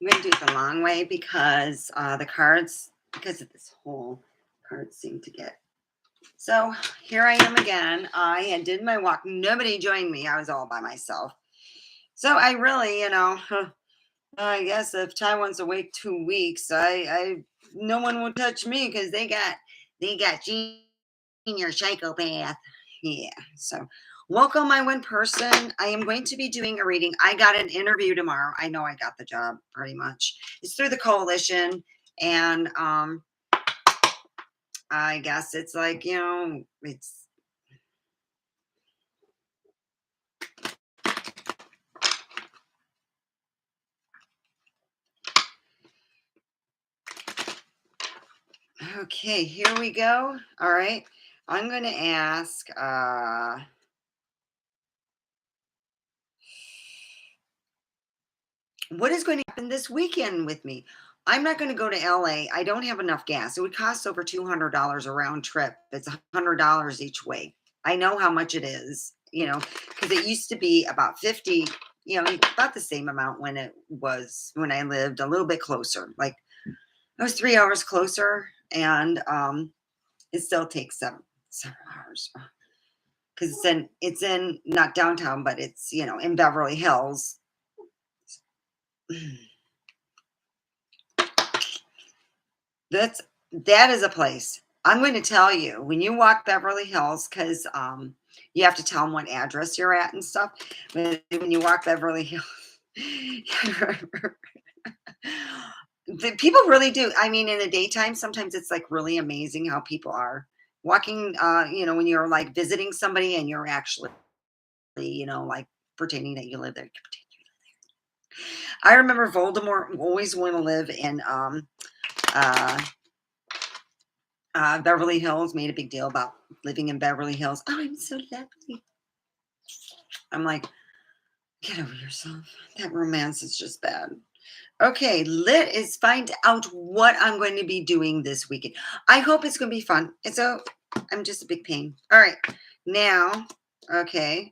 I'm going to do it the long way because the cards, because of this whole cards seem to get. So here I am again. I did my walk. Nobody joined me. I was all by myself. So I really, I guess if Ty wants to wait 2 weeks, no one will touch me because they got junior psychopath. Yeah. So welcome, my one person. I am going to be doing a reading. I got an interview tomorrow. I know I got the job pretty much. It's through the coalition, and I guess it's like it's. Okay, here we go. All right. I'm going to ask what is going to happen this weekend with me? I'm not going to go to LA. I don't have enough gas. It would cost over $200 a round trip. It's $100 each way. I know how much it is, because it used to be about 50, about the same amount when I lived a little bit closer. Like I was 3 hours closer, and it still takes seven hours because it's in not downtown, but it's in Beverly Hills. That is a place. I'm going to tell you when you walk Beverly Hills, because you have to tell them what address you're at and stuff. When you walk Beverly Hills, the people really do. I mean, in the daytime, sometimes it's like really amazing how people are walking. When you're like visiting somebody and you're actually, like pretending that you live there. I remember Voldemort always wanted to live in uh, Beverly Hills, made a big deal about living in Beverly Hills. Oh, I'm so lovely. I'm like, get over yourself. That romance is just bad. Okay, let's find out what I'm going to be doing this weekend. I hope it's going to be fun. I'm just a big pain. All right, now, okay.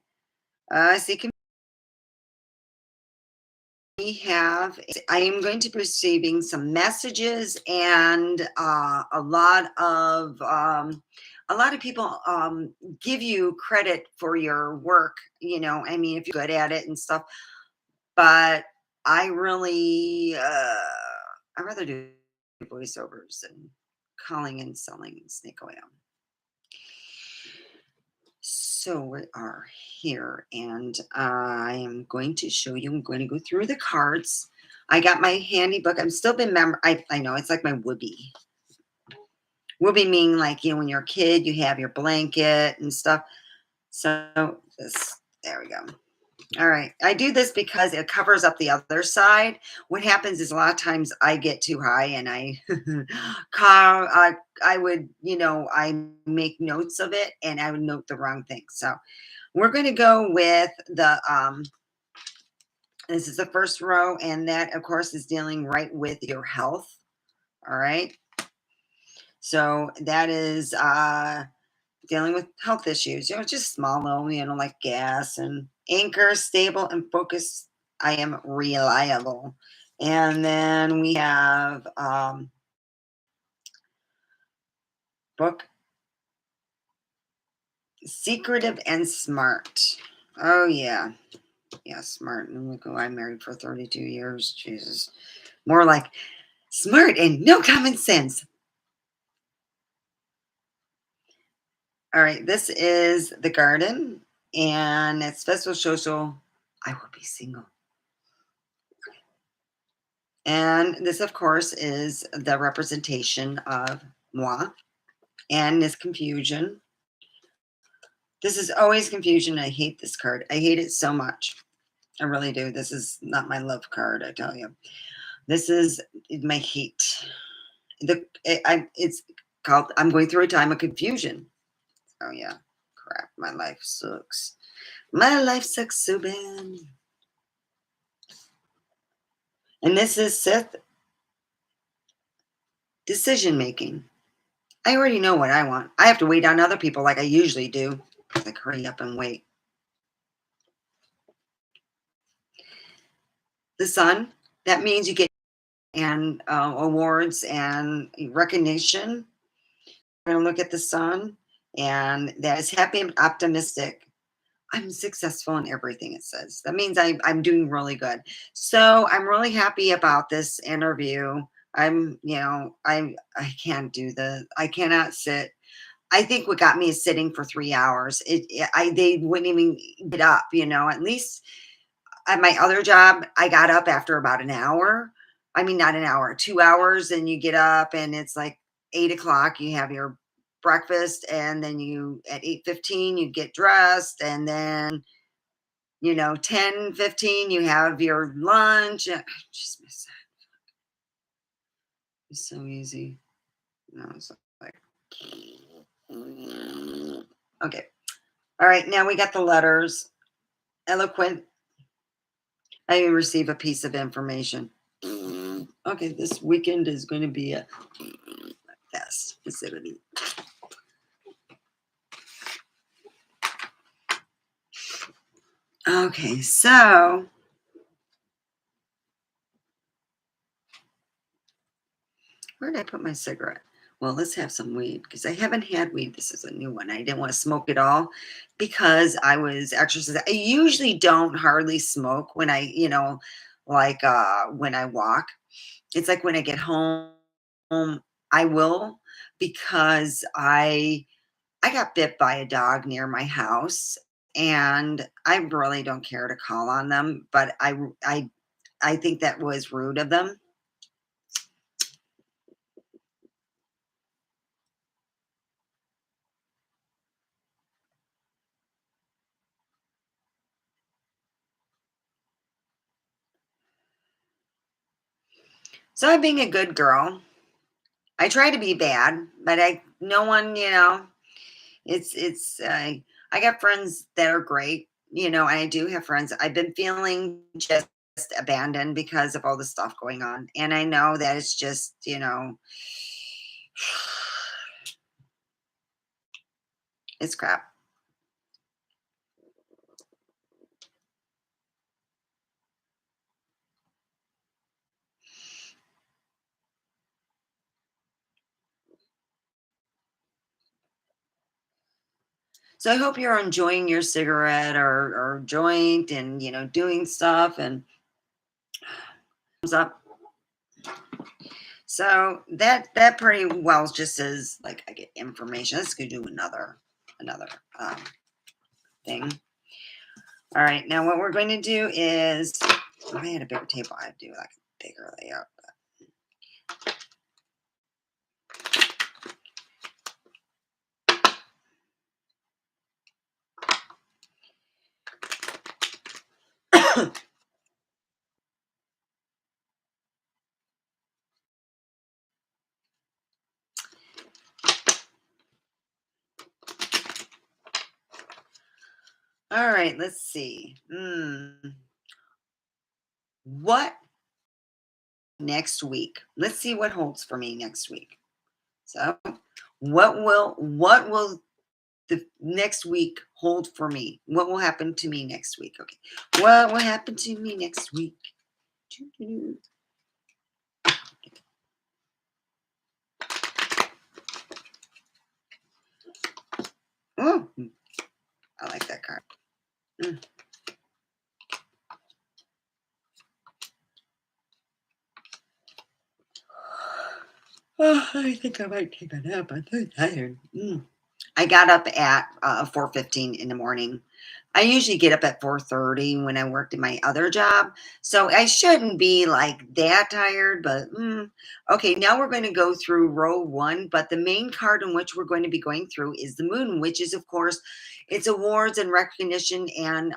I see. I am going to be receiving some messages and a lot of people give you credit for your work. I mean, if you're good at it and stuff, but I really, I'd rather do voiceovers and calling and selling snake oil. So we are here, and I am going to show you. I'm going to go through the cards. I got my handy book. I'm still been I know it's like my Whoopee. Whoopee meaning like when you're a kid, you have your blanket and stuff. So there we go. All right. I do this because it covers up the other side. What happens is a lot of times I get too high and I I would, I make notes of it and I would note the wrong thing. So we're going to go with this is the first row, and that of course is dealing right with your health. All right. So that is dealing with health issues, just small little, like gas and anchor, stable and focus. I am reliable. And then we have book secretive and smart. Oh yeah. Yeah, smart. And look who I married for 32 years. Jesus. More like smart and no common sense. All right, this is the garden, and it's festival social. I will be single. And this, of course, is the representation of moi and this confusion. This is always confusion. I hate this card. I hate it so much. I really do. This is not my love card, I tell you. This is my hate. It's called, I'm going through a time of confusion. Oh, yeah. Crap. My life sucks. My life sucks so bad. And this is Sith decision making. I already know what I want. I have to wait on other people like I usually do. Like, hurry up and wait. The sun, that means you get and awards and recognition. We're going to look at the sun, and that is happy and optimistic. I'm successful in everything it says. That means I'm doing really good. So I'm really happy about this interview. I can't do I cannot sit. I think what got me is sitting for 3 hours. They wouldn't even get up, at least at my other job, I got up after about an hour. I mean, not an hour, 2 hours, and you get up and it's like 8 o'clock, you have your breakfast, and then you at 8:15 you get dressed, and then 10:15 you have your lunch. I just miss that. It's so easy. It's like okay. All right, now we got the letters. Eloquent. I receive a piece of information. Okay, this weekend is going to be a fest. Facility. Okay, so where did I put my cigarette? Well, let's have some weed because I haven't had weed. This is a new one. I didn't want to smoke it all because I was exercising. I usually don't hardly smoke when like when I walk. It's like when I get home, I will because I got bit by a dog near my house, and I really don't care to call on them, but I think that was rude of them. So I'm being a good girl. I try to be bad, but no one, I got friends that are great, and I do have friends. I've been feeling just abandoned because of all the stuff going on. And I know that it's just, it's crap. So I hope you're enjoying your cigarette or joint and doing stuff and thumbs up. So that pretty well just says like I get information. Let's go do another um, thing. All right, now what we're going to do is if I had a bigger table, I'd do like a bigger layout. All right, let's see. What next week? Let's see what holds for me next week. So, what will the next week hold for me? What will happen to me next week? Okay. What will happen to me next week? Oh, I like that card. Mm. Oh, I think I might take a nap. I'm so tired. I got up at 4:15 in the morning. I usually get up at 4:30 when I worked in my other job, so I shouldn't be like that tired. But okay, now we're going to go through row one. But the main card in which we're going to be going through is the moon, which is of course it's awards and recognition and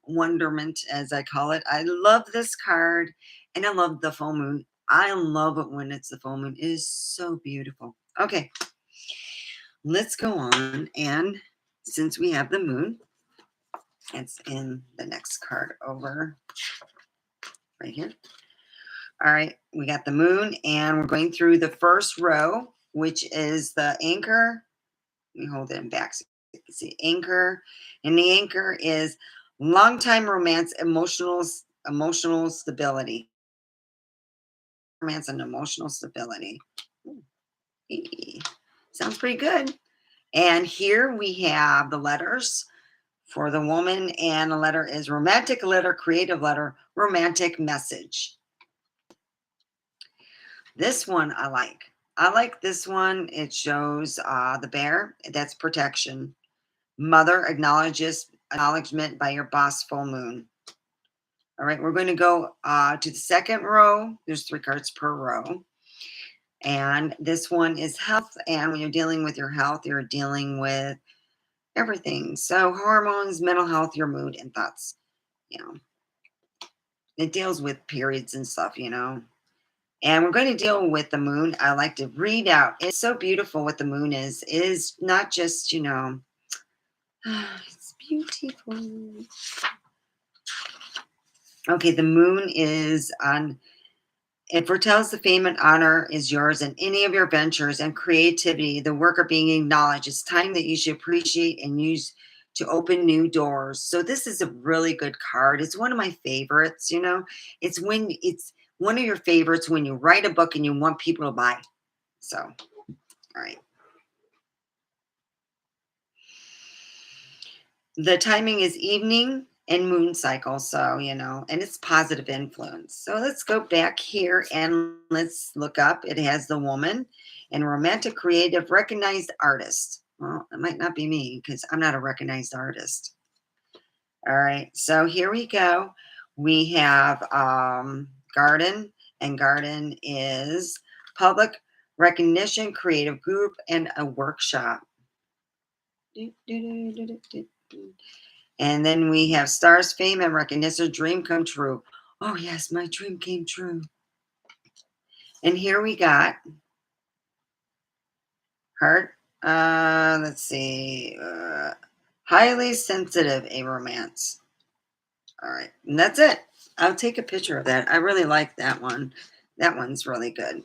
wonderment, as I call it. I love this card, and I love the full moon. I love it when it's the full moon. It is so beautiful. Okay, let's go on. And since we have the moon, it's in the next card over right here. All right, we got the moon, and we're going through the first row, which is the anchor. Let me hold it in back so you can see anchor. And the anchor is long time romance, emotional stability. romance and emotional stability. Ooh, ee. Sounds pretty good. And here we have the letters for the woman, and the letter is romantic letter, creative letter, romantic message. This one I like. I like this one. It shows the bear. That's protection. Mother acknowledgement by your boss, full moon. All right, we're going to go to the second row. There's 3 cards per row. And this one is health. And when you're dealing with your health, you're dealing with everything. So hormones, mental health, your mood, and thoughts. You know, it deals with periods and stuff, you know. And we're going to deal with the moon. I like to read out. It's so beautiful what the moon is. It is not just, you know, it's beautiful. Okay, the moon is on, it foretells the fame and honor is yours in any of your ventures and creativity. The work are being acknowledged. It's time that you should appreciate and use to open new doors. So this is a really good card. It's one of my favorites, you know. It's one of your favorites when you write a book and you want people to buy. So, all right. The timing is evening and moon cycle. So, you know, and it's positive influence. So let's go back here and let's look up. It has the woman and romantic, creative, recognized artist. Well, it might not be me because I'm not a recognized artist. All right. So here we go. We have garden, and garden is public recognition, creative group, and a workshop. And then we have stars, fame, and recognition, dream come true. Oh, yes, my dream came true. And here we got heart. Let's see. Highly sensitive, a romance. All right. And that's it. I'll take a picture of that. I really like that one. That one's really good.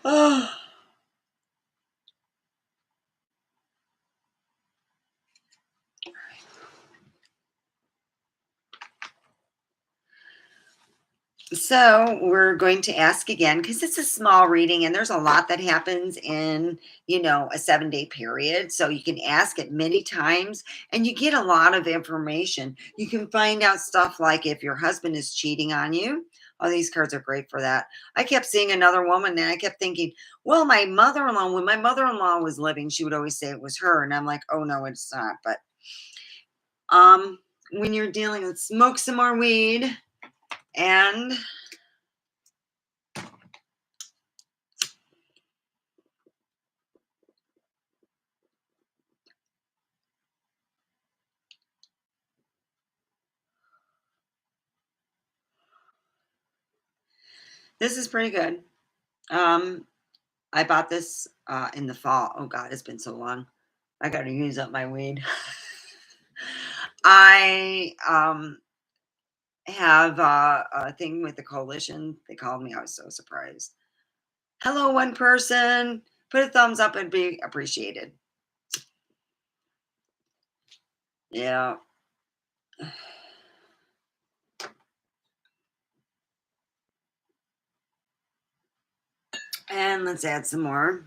Oh. So we're going to ask again because it's a small reading and there's a lot that happens in, you know, a 7-day period. So you can ask it many times and you get a lot of information. You can find out stuff like if your husband is cheating on you. Oh, these cards are great for that. I kept seeing another woman and I kept thinking, well, my mother-in-law, when my mother-in-law was living, she would always say it was her. And I'm like, oh no, it's not. But when you're dealing with smoke some more weed and this is pretty good. I bought this in the fall. Oh God, it's been so long. I got to use up my weed. I have a thing with the coalition. They called me. I was so surprised. Hello, one person. Put a thumbs up and be appreciated. Yeah. And let's add some more.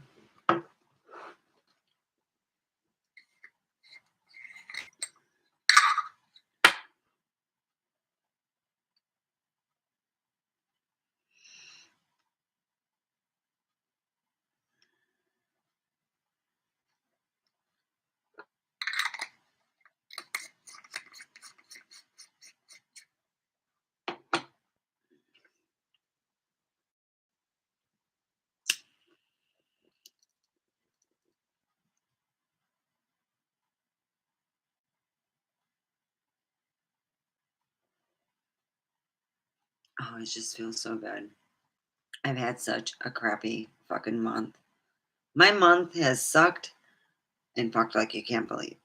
Oh, it just feels so good. I've had such a crappy fucking month. My month has sucked and fucked like you can't believe.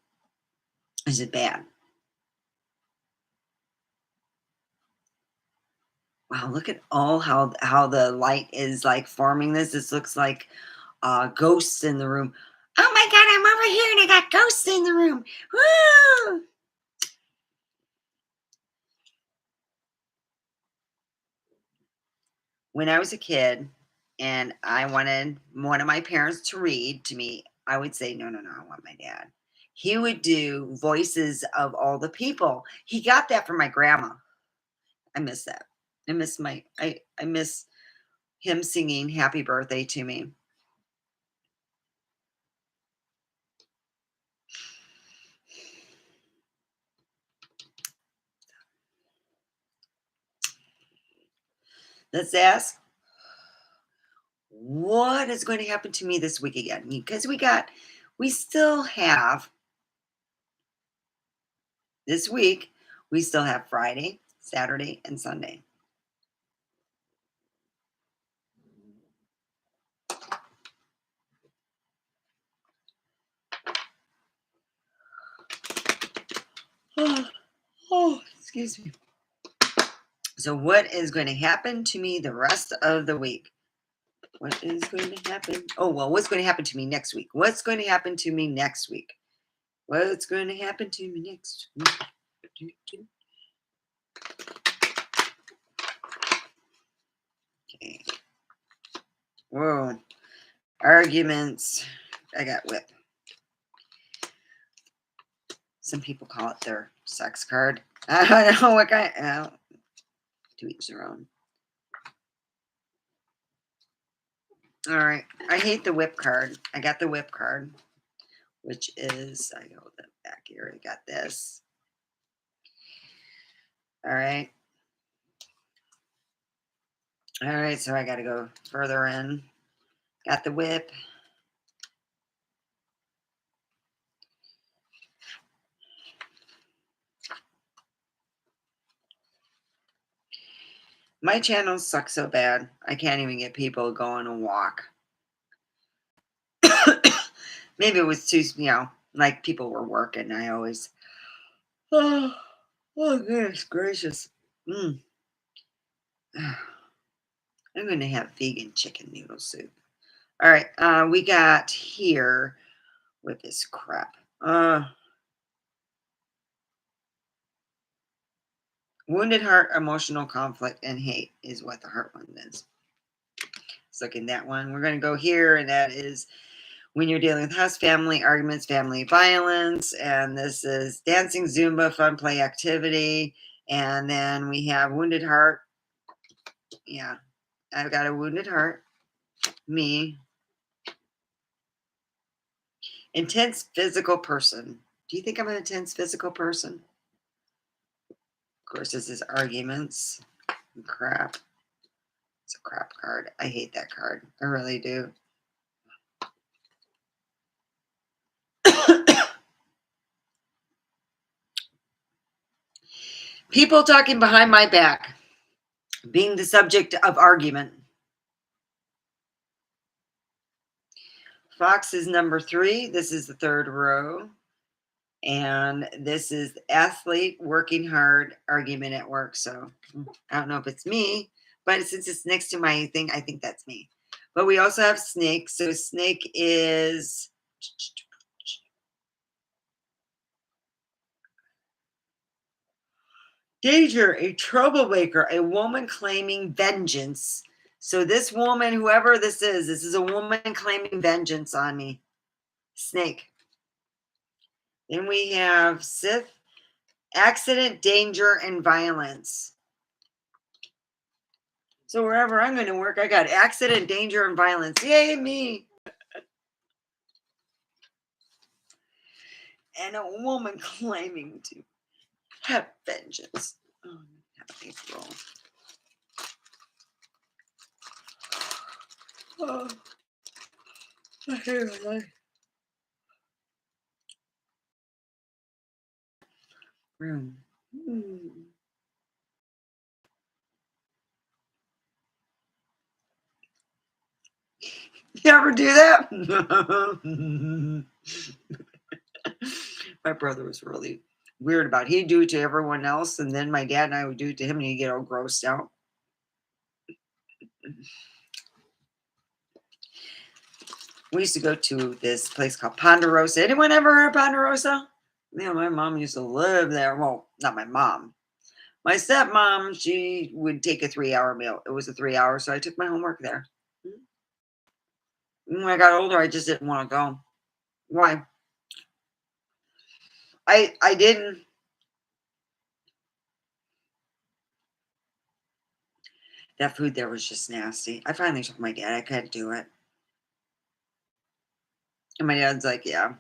Is it bad? Wow, look at all how the light is like forming this. This looks like ghosts in the room. Oh my god, I'm over here and I got ghosts in the room. Woo! When I was a kid and I wanted one of my parents to read to me, I would say, no, no, no, I want my dad. He would do voices of all the people. He got that from my grandma. I miss that. I miss him singing happy birthday to me. Let's ask, what is going to happen to me this week again? Because we still have this week, we still have Friday, Saturday, and Sunday. Oh, excuse me. So, what is going to happen to me the rest of the week? What is going to happen? Oh, well, what's going to happen to me next week? What's going to happen to me next week? What's going to happen to me next week? Okay. Whoa. Arguments. I got whip. Some people call it their sex card. I don't know what kind. To each their own. All right. I hate the whip card. I got the whip card, which is, I go back here. I got this. All right. All right. So I got to go further in. Got the whip. My channels suck so bad. I can't even get people going a walk. Maybe it was too, like people were working. I always, oh goodness gracious. I'm going to have vegan chicken noodle soup. All right. We got here with this crap. Wounded heart, emotional conflict, and hate is what the heart one is. Let's look in that one. We're going to go here, and that is when you're dealing with house, family arguments, family violence. And this is dancing, Zumba, fun play activity. And then we have wounded heart. Yeah, I've got a wounded heart. Me. Intense physical person. Do you think I'm an intense physical person? Of course, this is arguments. Crap. It's a crap card. I hate that card. I really do. People talking behind my back. Being the subject of argument. Fox is number 3. This is the third row. And this is athlete working hard, argument at work. So I don't know if it's me, but since it's next to my thing, I think that's me. But we also have snake. So snake is danger, a troublemaker, a woman claiming vengeance. So this woman, whoever this is a woman claiming vengeance on me. Snake. Then we have Sith, accident, danger, and violence. So wherever I'm going to work, I got accident, danger, and violence. Yay, me. And a woman claiming to have vengeance. Oh, have a roll. Oh, I hate my life. Room. You ever do that? My brother was really weird about it. He'd do it to everyone else, and then my dad and I would do it to him, and he'd get all grossed out. We used to go to this place called Ponderosa. Anyone ever heard of Ponderosa? Yeah, my mom used to live there. Well, not my mom. My stepmom, she would take a 3-hour meal. It was a 3 hour, so I took my homework there. When I got older, I just didn't want to go. Why? I didn't. That food there was just nasty. I finally told my dad I couldn't do it. And my dad's like, yeah.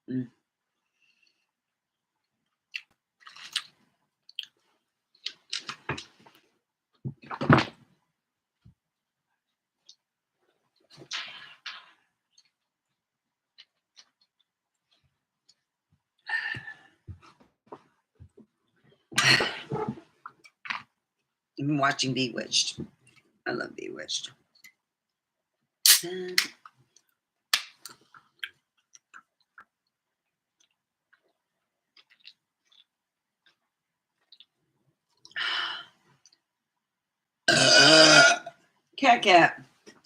Mm. I've been watching Bewitched. I love Bewitched. Cat.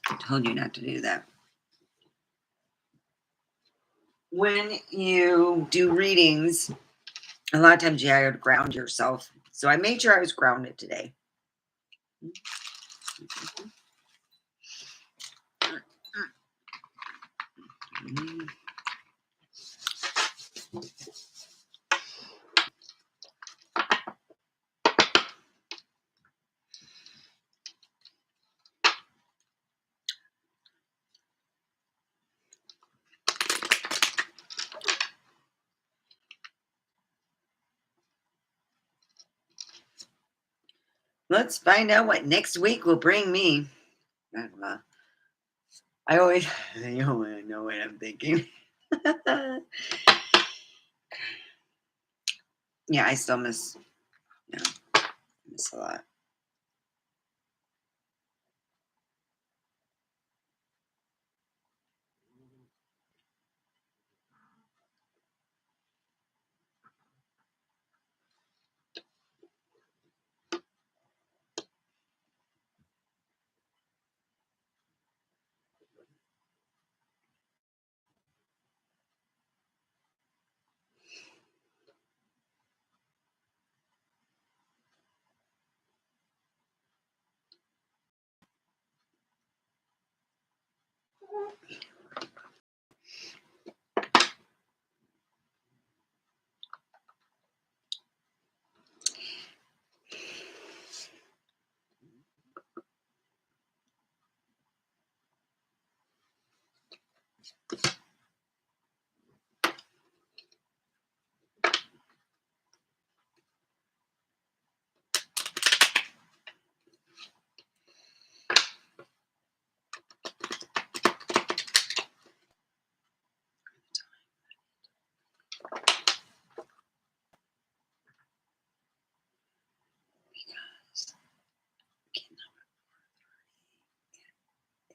I told you not to do that. When you do readings, a lot of times you have to ground yourself. So I made sure I was grounded today. Let's find out what next week will bring me. I always you know what I'm thinking. Yeah, I still miss a lot.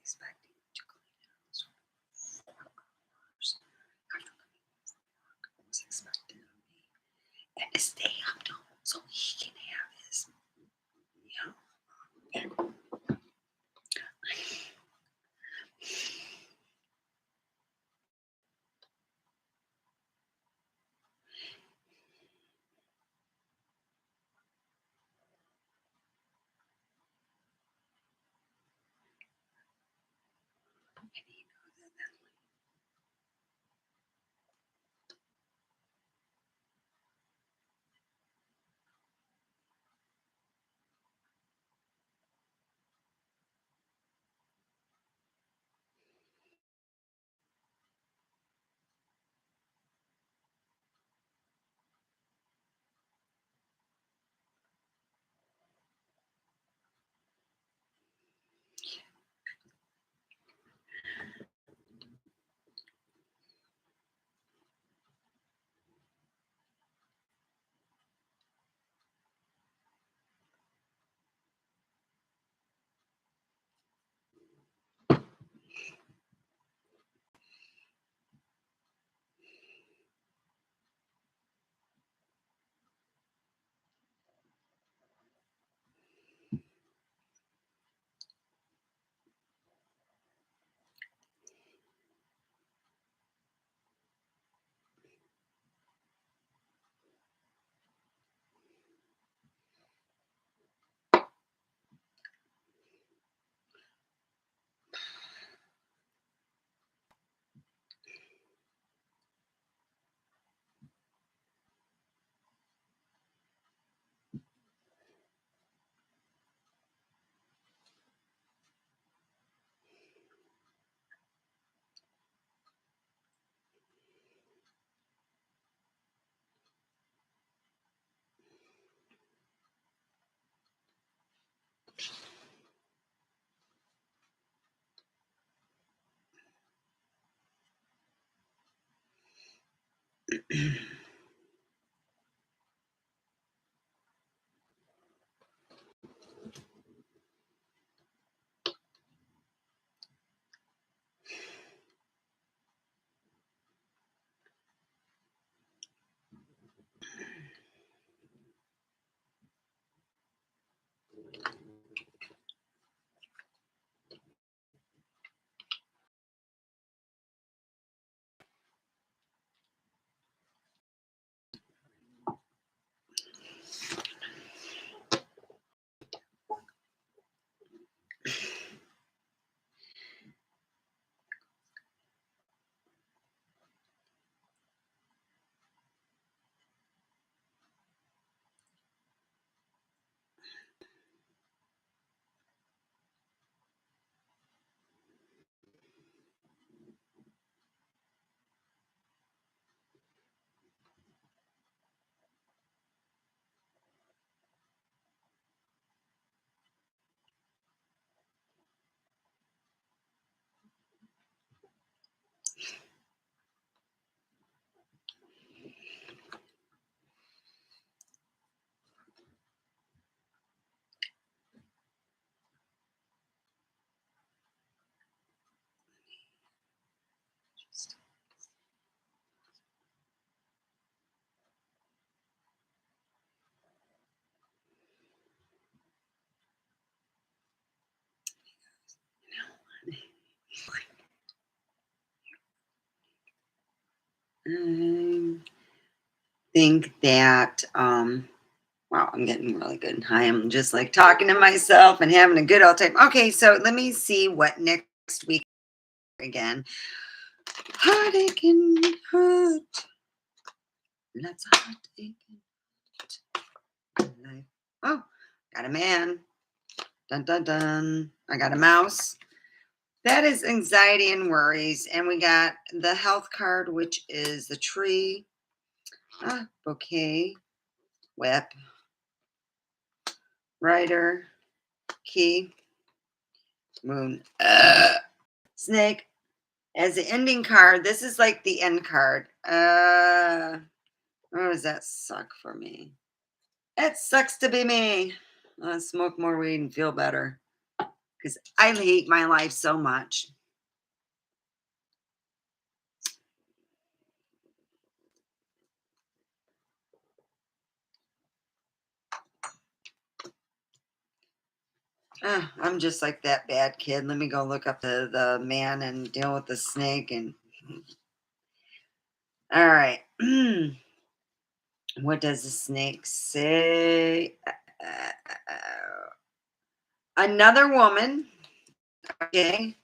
Expecting to clean house for 4 hours after coming home from work was expected of me, and to stay up to home so he can have his, I think that wow, I'm getting really good. I am just like talking to myself and having a good old time. Okay, so let me see what next week again. Heartache and hurt. Lots of heartache and life. Oh, got a man. Dun dun dun. I got a mouse. That is anxiety and worries. And we got the health card, which is the tree. Bouquet. Whip. Rider. Key. Moon. Snake. As the ending card, this is like the end card. Oh, does that suck for me? It sucks to be me. Smoke more weed and feel better because I hate my life so much. I'm just like that bad kid. Let me go look up the man and deal with the snake. And all right. What does the snake say? Another woman. Okay.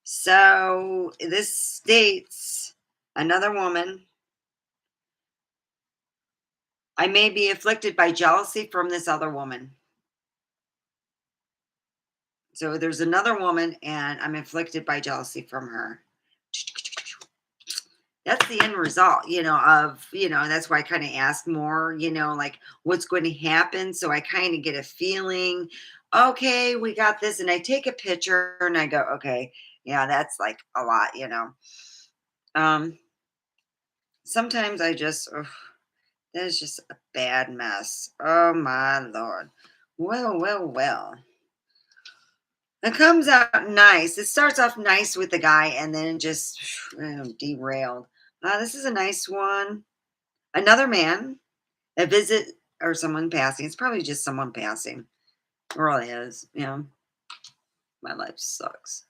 So this states another woman. I may be afflicted by jealousy from this other woman. So there's another woman, and I'm afflicted by jealousy from her. That's the end result, that's why I kind of ask more, like what's going to happen. So I kind of get a feeling, okay, we got this. And I take a picture and I go, okay, yeah, that's like a lot. Um, Sometimes I just, that is just a bad mess. Oh my Lord. Well, well, well. It comes out nice. It starts off nice with the guy and then just derailed. This is a nice one. Another man, a visit or someone passing. It's probably just someone passing. It really is. My life sucks.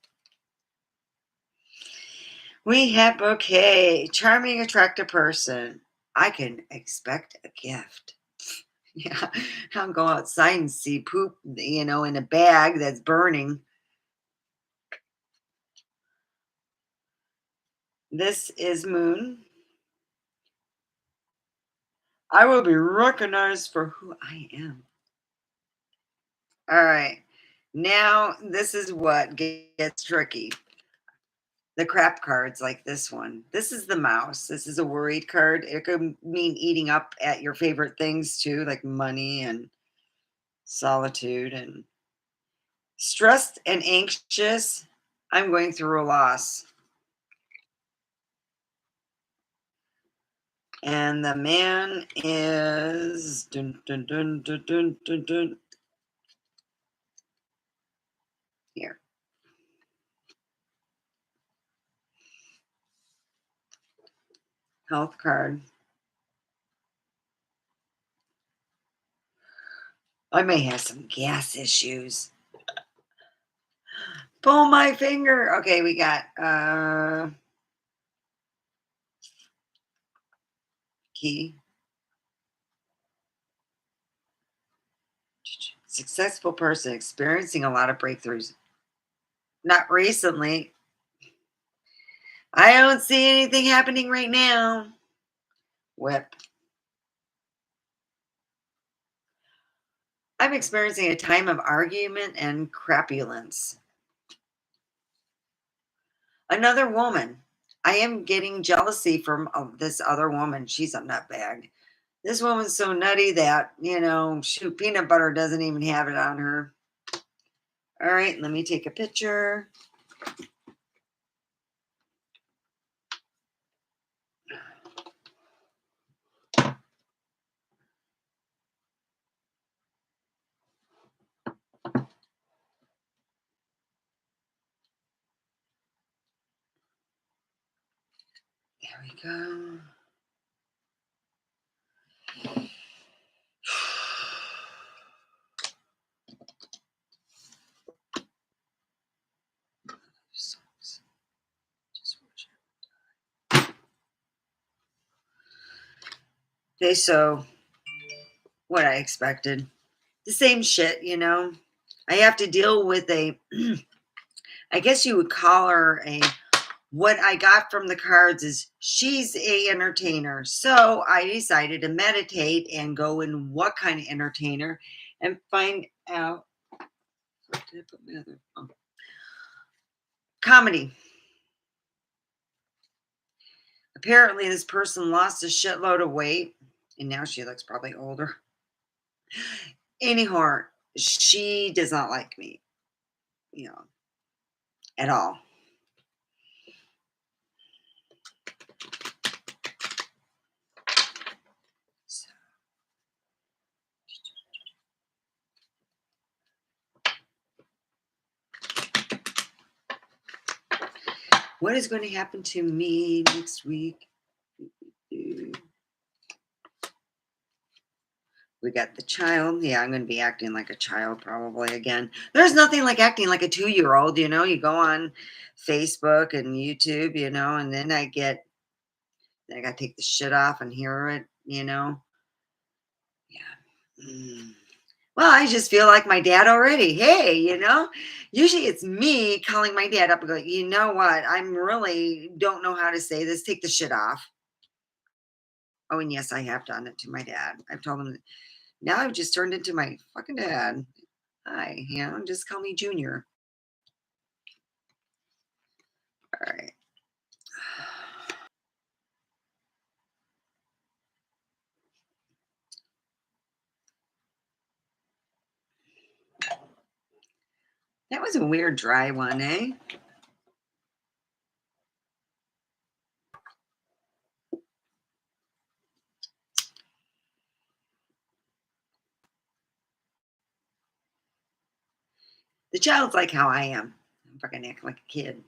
We have okay. Charming, attractive person. I can expect a gift. Yeah. I'll go outside and see poop, in a bag that's burning. This is Moon. I will be recognized for who I am. All right. Now, this is what gets tricky. The crap cards like this one. This is the mouse. This is a worried card. It could mean eating up at your favorite things too, like money and solitude and stressed and anxious. I'm going through a loss. And the man is dun, dun, dun, dun, dun, dun, dun, here. Health card. I may have some gas issues. Pull my finger. Okay, we got key. Successful person experiencing a lot of breakthroughs. Not recently. I don't see anything happening right now. Whip. I'm experiencing a time of argument and crapulence. Another woman. I am getting jealousy from this other woman. She's a nutbag. This woman's so nutty that, shoot, peanut butter doesn't even have it on her. All right, let me take a picture. There we go. Okay, so what I expected. The same shit, I have to deal with I guess you would call her what I got from the cards is she's a entertainer. So I decided to meditate and go in what kind of entertainer and find out. Where did I put my other? Oh. Comedy. Apparently, this person lost a shitload of weight, and now she looks probably older. Anyhow, she does not like me, at all. So, what is going to happen to me next week? We got the child. Yeah, I'm going to be acting like a child probably again. There's nothing like acting like a 2-year-old, You go on Facebook and YouTube, and then I got to take the shit off and hear it. Yeah. Well, I just feel like my dad already. Hey. Usually it's me calling my dad up and go, you know what? I'm really don't know how to say this. Take the shit off. Oh, and yes, I have done it to my dad. I've told him now I've just turned into my fucking dad. Hi, just call me Junior. All right. That was a weird dry one, eh? The child's like how I am. I'm fucking acting like a kid.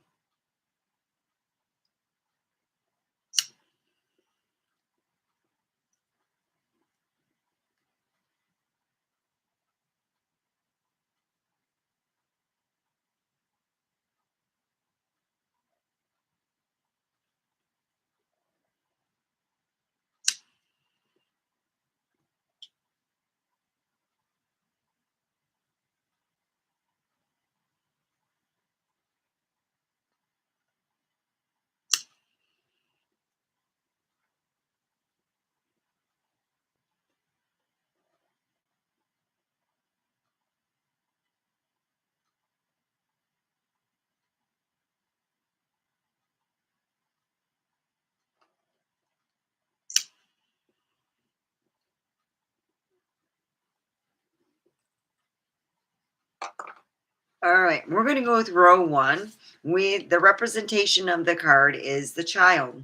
All right, we're going to go with row one. The representation of the card is the child.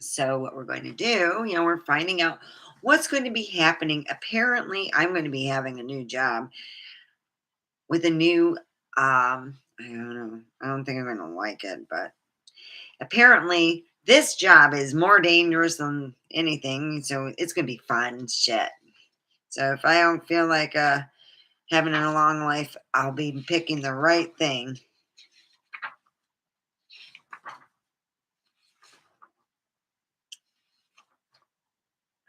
So what we're going to do, we're finding out what's going to be happening. Apparently, I'm going to be having a new job with a new I don't know. I don't think I'm going to like it, but apparently this job is more dangerous than anything, so it's going to be fun shit. So if I don't feel like having a long life, I'll be picking the right thing.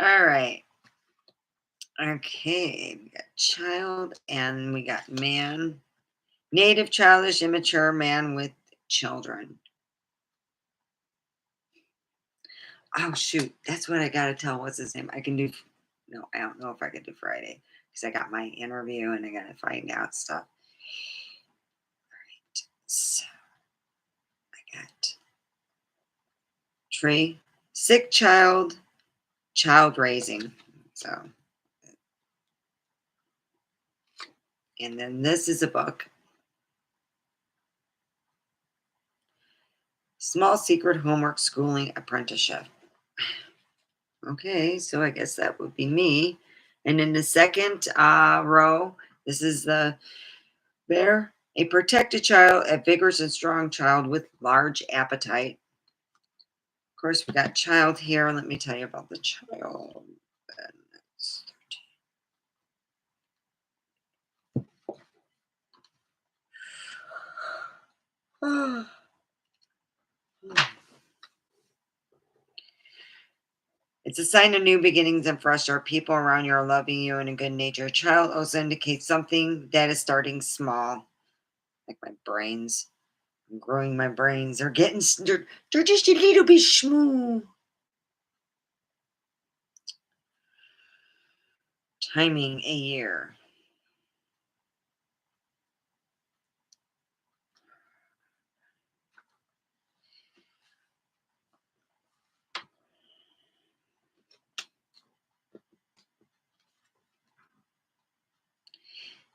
All right. Okay, we got child and we got man. Native, childish, immature man with children. Oh shoot, that's what I gotta tell. What's his name? I can do. No, I don't know if I can do Friday because I got my interview and I gotta find out stuff. So I got tree, sick child, child raising. So, and then this is a book. Small secret homework schooling apprenticeship. Okay, so I guess that would be me. And in the second row, this is the bear, a protected child, a vigorous and strong child with large appetite. Of course, we got child here. Let me tell you about the child. It's 13. It's a sign of new beginnings and fresh start. People around you are loving you and a good nature. Child also indicates something that is starting small, like my brains. I'm growing my brains. They're just a little bit smooth. Timing a year.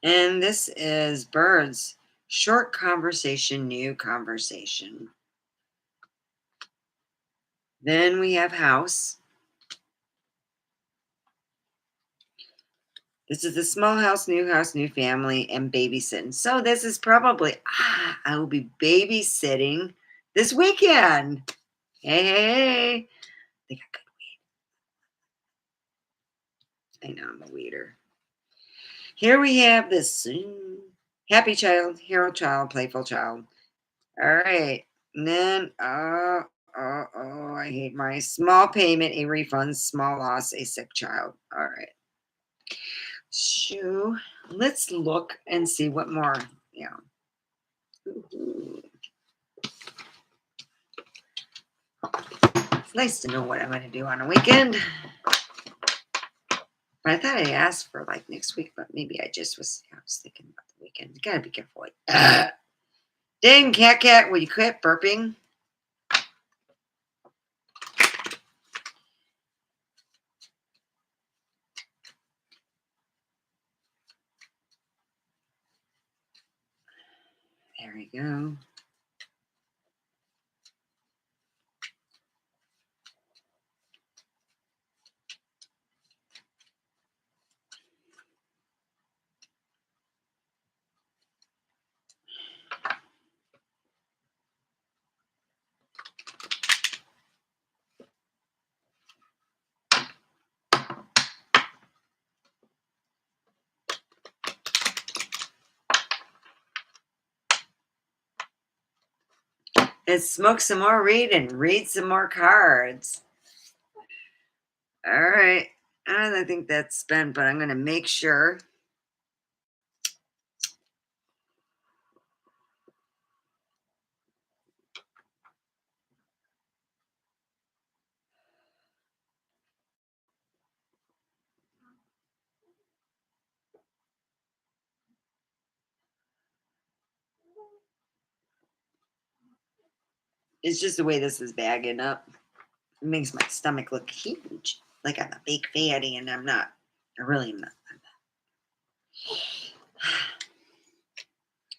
And this is birds. Short conversation, new conversation. Then we have house. This is a small house, new family, and babysitting. So this is probably, I will be babysitting this weekend. Hey, hey, hey. They got good. I know I'm a weeder. Here we have this happy child, hero child, playful child. All right. And then, I hate my small payment, a refund, small loss, a sick child. All right. So let's look and see what more. Yeah. Ooh. It's nice to know what I'm going to do on a weekend. But I thought I asked for like next week, but maybe I was thinking about the weekend. You got to be careful. Dang, cat, will you quit burping? There we go. Let's smoke some more weed and read some more cards. All right. I think that's spent, but I'm going to make sure. It's just the way this is bagging up. It makes my stomach look huge. Like I'm a big fatty, and I'm not. I really am not.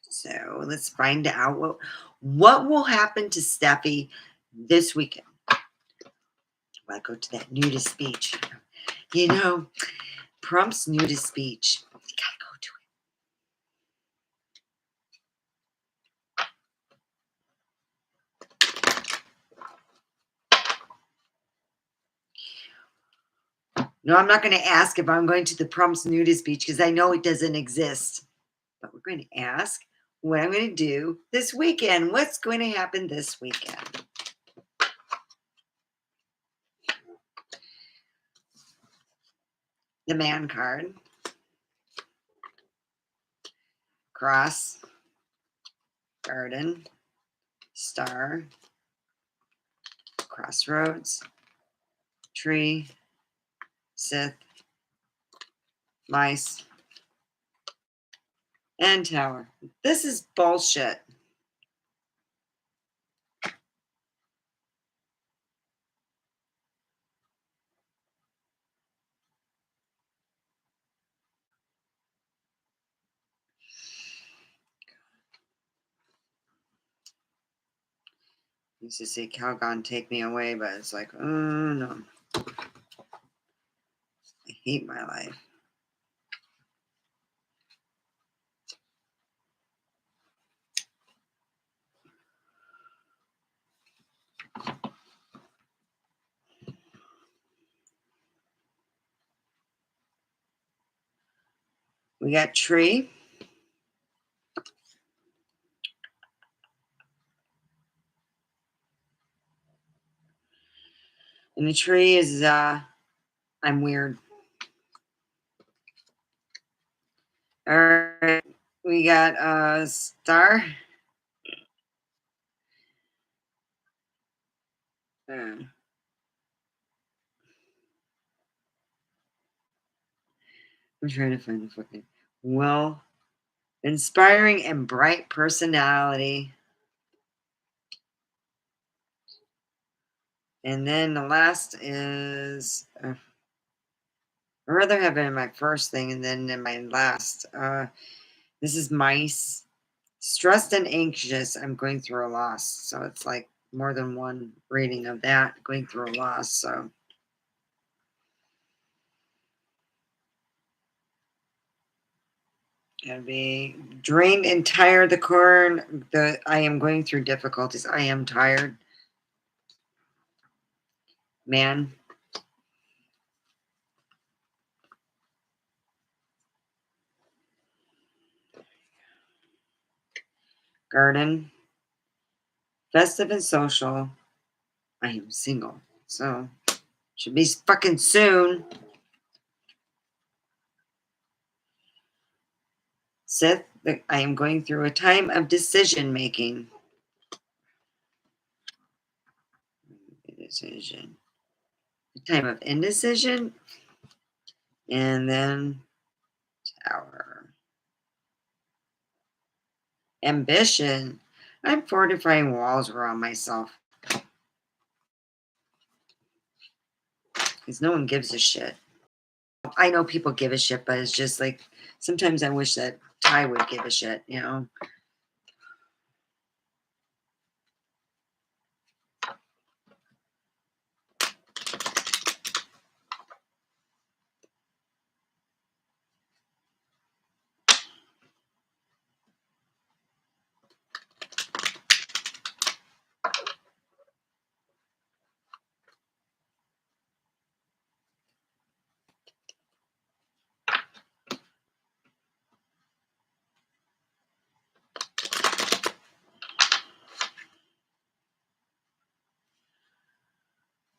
So let's find out what will happen to Steffi this weekend. I go to that nudist beach. You know, Trump's nudist beach. You gotta go to it. No, I'm not going to ask if I'm going to the Trump's nudist beach because I know it doesn't exist. But we're going to ask what I'm going to do this weekend. What's going to happen this weekend? The man card. Cross. Garden. Star. Crossroads. Tree. Sith. Mice. And tower. This is bullshit. Used to say Calgon take me away, but it's like, oh no. I hate my life. We got tree. And the tree is I'm weird. All right. We got star. I'm trying to find the fucking well inspiring and bright personality. And then the last is I'd rather have it in my first thing and then in my last. This is mice. Stressed and anxious. I'm going through a loss. So it's like more than one reading of that. Going through a loss. So it'll be drained and tired. The corn. I am going through difficulties. I am tired. Man. Garden. Festive and social. I am single. So should be fucking soon. Sith, I am going through a time of decision making. Decision. A time of indecision. And then tower. Ambition. I'm fortifying walls around myself. Because no one gives a shit. I know people give a shit, but it's just like sometimes I wish that Ty would give a shit, you know?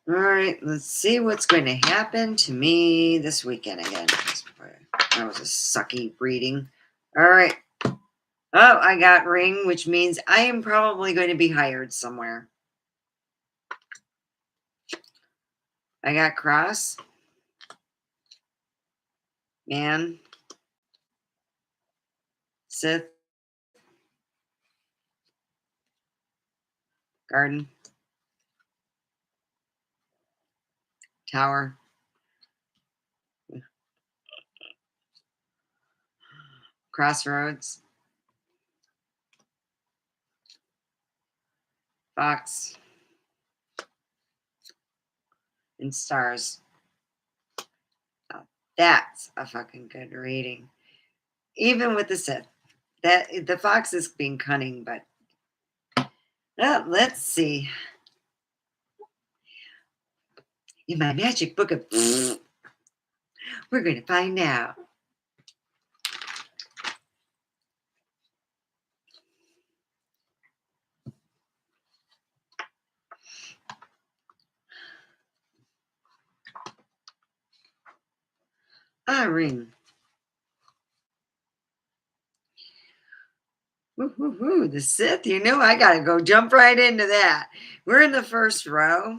All right, let's see what's going to happen to me this weekend again. That was a sucky reading. All right. Oh, I got ring, which means I am probably going to be hired somewhere. I got cross. Man. Sith. Garden. Tower. Crossroads. Fox. in stars. Now, that's a fucking good reading. Even with the Sith. That the fox is being cunning, but let's see. In my magic book of we're going to find out. Ring. Woo, the Sith, I got to go jump right into that. We're in the first row.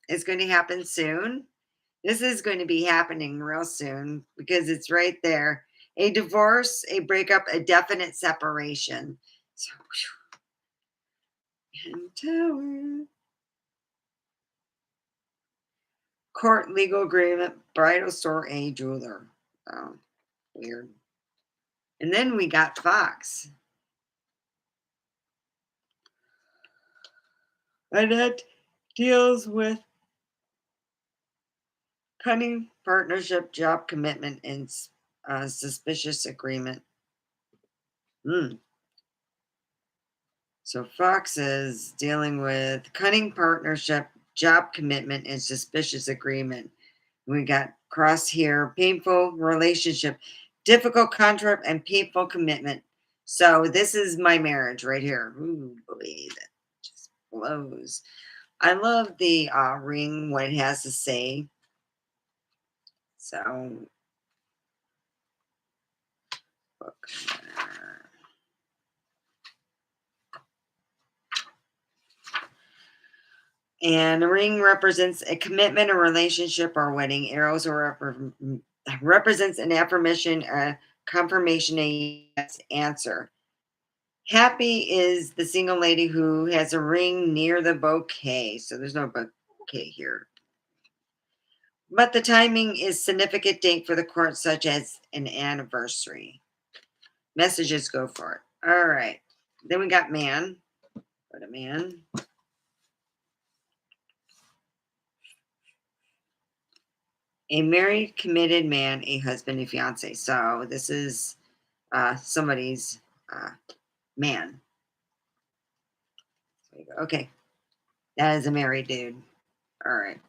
It's going to happen soon. This is going to be happening real soon because it's right there. A divorce, a breakup, a definite separation. So, and tower. Court, legal agreement, bridal store, a jeweler. Oh, weird. And then we got Fox. And that deals with cunning, partnership, job commitment, and suspicious agreement. So Fox is dealing with cunning partnership, job commitment, and suspicious agreement. We got cross here, painful relationship, difficult contract, and painful commitment. So this is my marriage right here. Ooh, boy, that just blows. I love the ring, what it has to say. So, book. And a ring represents a commitment, a relationship, or wedding. Arrows represents an affirmation, a confirmation, a yes answer. Happy is the single lady who has a ring near the bouquet. So there's no bouquet here. But the timing is significant date for the court, such as an anniversary. Messages go for it. All right. Then we got man. Go to man. A married, committed man, a husband, a fiance. So this is somebody's man. Okay. That is a married dude. All right.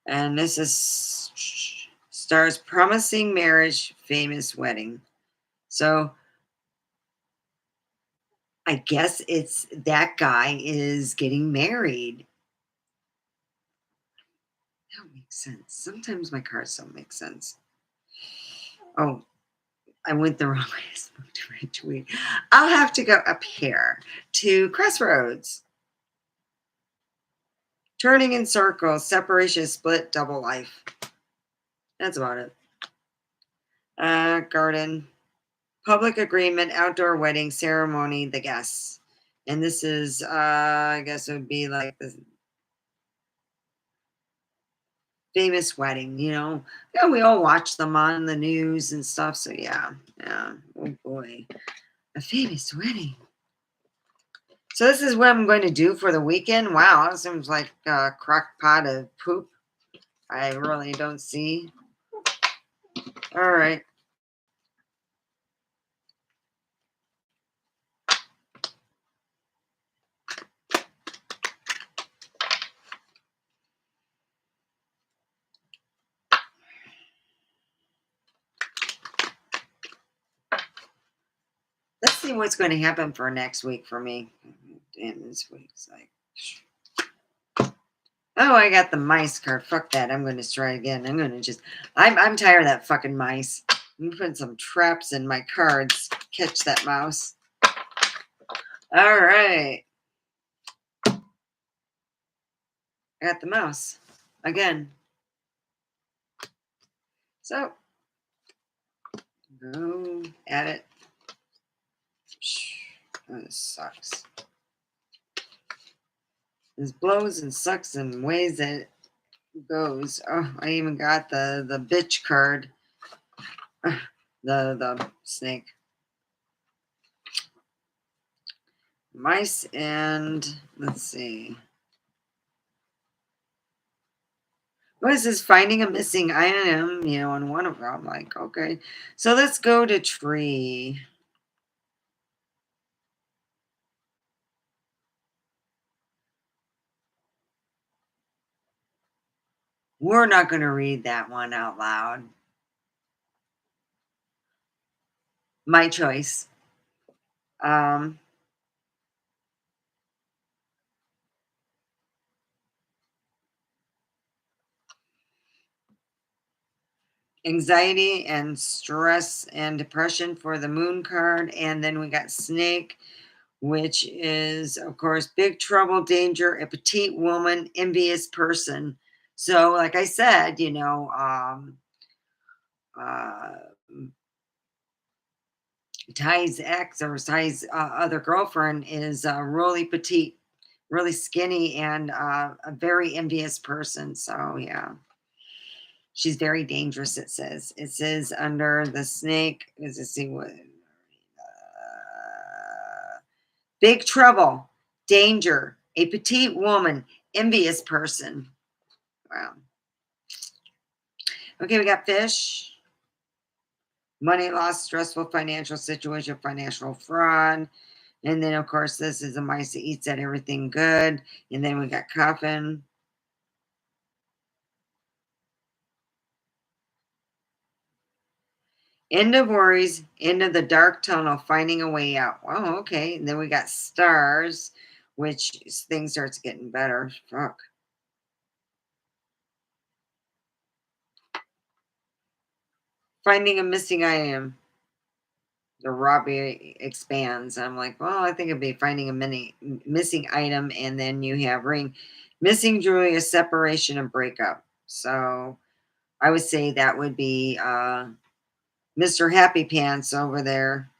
And this is stars promising marriage, famous wedding. So I guess it's that guy is getting married. That makes sense. Sometimes my cards don't make sense. Oh, I went the wrong way. I spoke to my tweet. I'll have to go up here to Crossroads. Turning in circles, separation, split, double life. That's about it. Garden. Public agreement, outdoor wedding, ceremony, the guests. And this is, I guess it would be like the famous wedding, Yeah, we all watch them on the news and stuff. So, yeah. Oh, boy. A famous wedding. So, this is what I'm going to do for the weekend. Wow, that seems like a crock pot of poop. I really don't see. All right. Let's see what's going to happen for next week for me. Damn, this week's like. Oh, I got the mice card. Fuck that. I'm going to try again. I'm tired of that fucking mice. I'm putting some traps in my cards. Catch that mouse. All right. I got the mouse again. So, go at it. Oh, this sucks. This blows and sucks in ways that it goes. Oh, I even got the bitch card. The snake. Mice and let's see. What is this? Finding a missing item, on one of them. Like, okay. So let's go to tree. We're not going to read that one out loud. My choice. Um, Anxiety and stress and depression for the moon card. And then we got snake, which is, of course, big trouble, danger, a petite woman, envious person. So, like I said, uh, Ty's ex or Ty's other girlfriend is really petite, really skinny, and a very envious person. So, yeah, she's very dangerous. It says under the snake. Let's see what big trouble, danger, a petite woman, envious person. Wow. Okay, we got fish, money loss, stressful financial situation, financial fraud. And then, of course, this is a mice that eats at everything good. And then we got coffin. End of worries, end of the dark tunnel, finding a way out. Oh, okay. And then we got stars, which things starts getting better. Fuck. Finding a missing item. The Robbie expands. I'm like, well, I think it'd be finding a missing item, and then you have ring, missing jewelry, a separation, and breakup. So I would say that would be Mr. Happy Pants over there.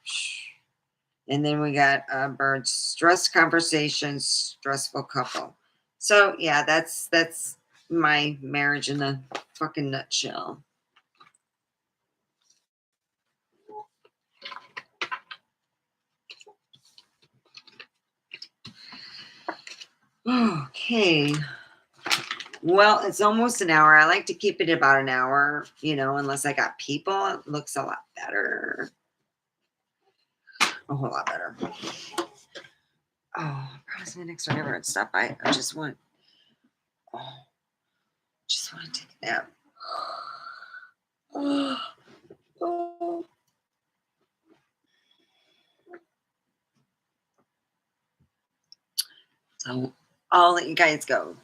And then we got birds, stress conversations, stressful couple. So yeah, that's my marriage in a fucking nutshell. Okay. Well, it's almost an hour. I like to keep it about an hour, unless I got people. It looks a lot better. A whole lot better. Oh, promise me next time I ever stop by. Oh, just want to take a nap. Oh, oh. So I'll let you guys go.